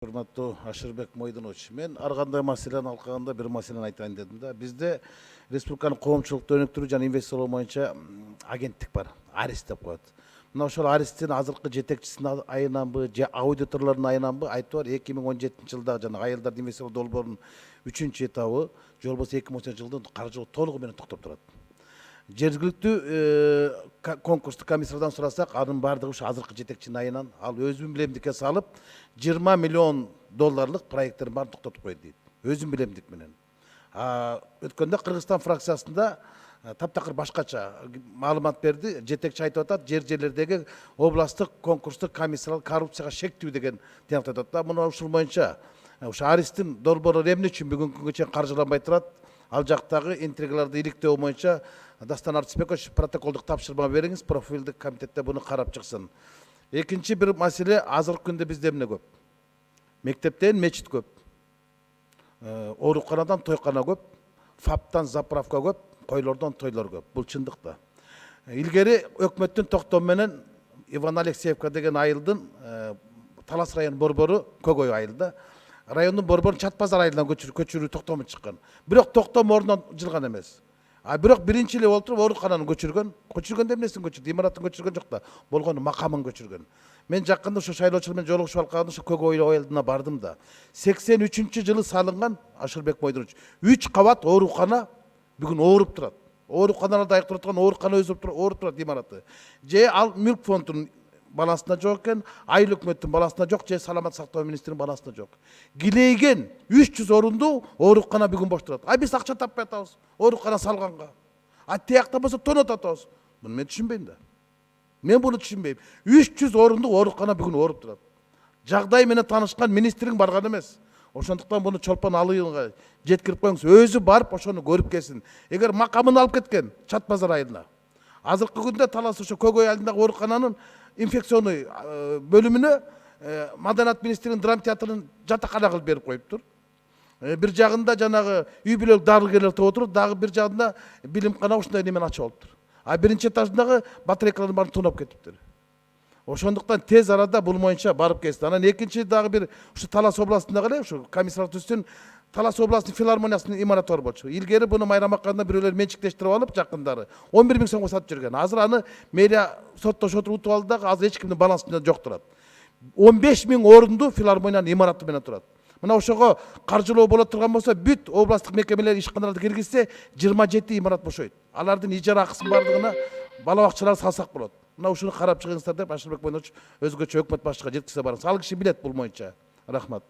Hurmatlı Aşırbek Moydinoviç, men arganda maселени алкаганда bir маселени айтайын дедим да. Бизде республиканын коомчулукту өнүктүрүү жана инвестициялоо боюнча агенттик бар, Арис деп коет. Мына ошол Аристин азыркы жетекчисинин айынан же аудиторлордун айынан айтып бар, 2017-жылдагы жана айылдарды инвестициялоо долбоорунун 3-чү этабы, же болбосо 2018 жылдын каржылоо толугу менен токтоп турат. Жергиликтүү конкурстук комиссардан сурасак, анын баардыгы ушу азыркы жетекчинин айынан ал өзүм билемдикке салып, 20 миллион долларлык проекттерин баарын токтотуп койду дейт. Өзүм билемдик менен. Өткөндө Кыргызстан фракциясында таптакыр башкача маалымат берди. Жетекчи айтып атат, жерлердеги областтык конкурстук комиссиялар коррупцияга шектүү деген тыйнак айтып атат. Мына ушул боюнча ушу Аристин долбоору эмне үчүн бүгүнкү күнгө чейин каржыланбай турат? Ал жактагы интригаларды иликтөө боюнча Дастан Артисбекович протоколдук тапшырма бериңиз, профилдик комитетте буну карап чыксын. Экинчи бир маселе, азыркы күндө бизде эмне көп? Мектептен мечит көп. Ооруканадан тойкана көп, ФАПтан заправка көп, койлордон тойлор көп. Бул чындык да. Илгери өкмөттүн токтому менен Иван Алексеевка деген айылдын Талас район борбору Көгөй айылда. Райондун борборун Чат базар айылынан көчүрүү токтому чыккан. Бирок токтом ордунан жылган эмес. Бирок биринчи эле болуп туруп оорукананы көчүргөн. Көчүргөндө эмнесин көчүрдү? Имаратын көчүргөн жок да. Болгону макамын көчүргөн. Мен жакында ошо шайлоочулар менен жолугушуп алканда ошо Көгөй айылына бардым да. 83-жылы салынган Ашырбек Мойдонович 3 кабат оорукана бүгүн ооруп турат. Ооруканаларда аяк турат оорукана өзү ооруп турат имараты. Же ал мүлк фондунун балансында жок экен, айыл өкмөттүн балансында жок, же саламат сактоо министринин балансында жок. Килейген 300 орунду оорукана бүгүн бош турат. Биз акча таппай атабыз оорукана салганга. Тиякта болсо тонот атабыз. Муну мен түшүнбөйм да. Мен буну түшүнбөйм. 300 орунду оорукана бүгүн ооруп турат. Жагдай менен таанышкан министрин барган эмес. Ошондуктан буну чолпон алыйынга жеткирип коюңуз. Өзү барып ошону көрүп келсин. Эгер макамын алып кеткен Чат базар айылына. Азыркы күндө Талас ошо Көгөй айылындагы оорукананын инфекционный бөлүмүнө Маданат министринин драма театрын жатакана кылып берип коюптур. Бир жагында жанагы үй бүлөлүк дарыгерлер отуруп, дагы бир жагында билимкана ушундай немен ачып алыптыр. Биринчи этажындагы батарейкалардын баарын тонап кетиптир. Ошондуктан тез арада бул боюнча барып келсин. Анан экинчи дагы бир ушу Талас областындагы эле ушу комиссар түзсүн Талас областынын филармониясынын имараты бар болчу. Илгери буну майрамаканда бирөөлөр менчиктештирип алып жакындары 11 000 сомго сатып жүргөн. Азыр аны мэрия соттошотуп утуп алды дагы, азыр эч кимдин балансында жок турат. 15 000 орунду филармониянын имараты менен турат. Мына ошого каржылоо боло турган болсо, бүт областтык мекемелер ишканаларды киргизсе 27 имарат бошойт. Алардын ижара акысын бардыгына бала бакчалар салсак болот. Мына ушуну карап чыгыңыздар деп Ашырбек Мойдонович өзгөчө өкмөт башчыга жеткизе барыңыз. Ал киши билет бул боюнча. Рахмат.